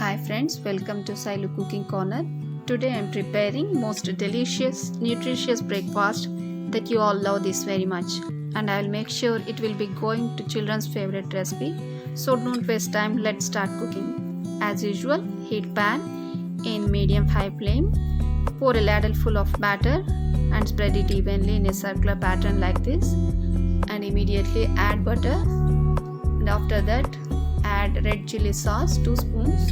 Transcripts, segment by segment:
Hi friends, welcome to Silo Cooking Corner. Today I am preparing most delicious, nutritious breakfast that you all love this very much, and I will make sure it will be going to children's favorite recipe. So don't waste time, let's start cooking. As usual, heat pan in medium high flame. Pour a ladle full of batter and spread it evenly in a circular pattern like this, and immediately add butter, and after that add red chilli sauce 2 spoons,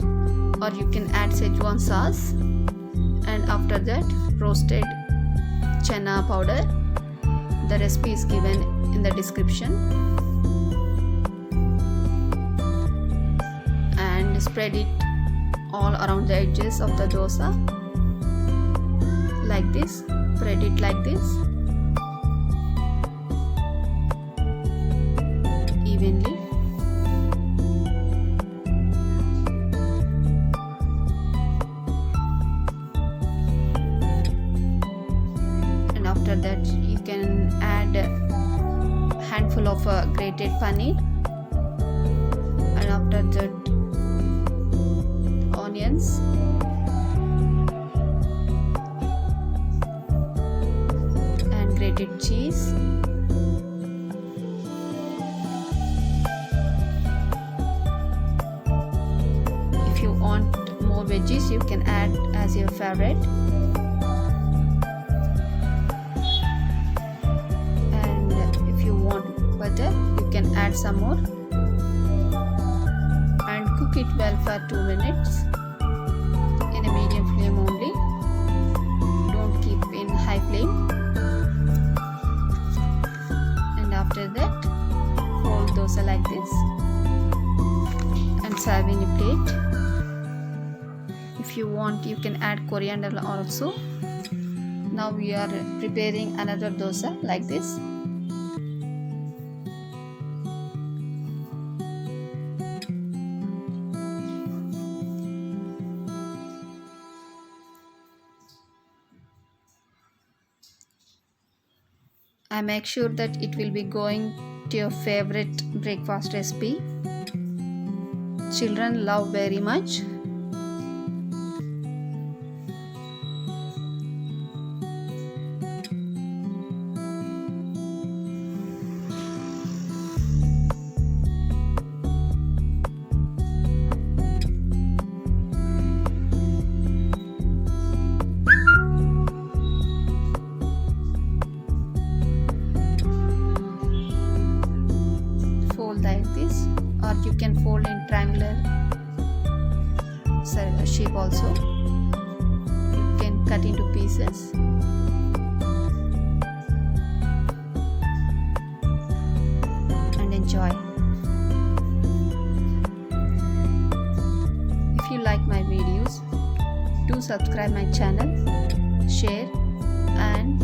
or you can add Szechuan sauce, and after that roasted chana powder. The recipe is given in the description, and spread it all around the edges of the dosa like this. Spread it like this evenly. And after that you can add a handful of grated paneer, and after that onions, and grated cheese, if you want more veggies you can add as your favorite, and if you want butter you can add some more, and cook it well for 2 minutes in a medium flame only. Don't keep in high flame. And after that fold dosa like this and serve in a plate. If you want you can add coriander also. Now we are preparing another dosa like this. I make sure that it will be going to your favorite breakfast recipe. Children love very much. Like this, or you can fold in triangular shape also. You can cut into pieces and enjoy. If you like my videos, do subscribe my channel, share and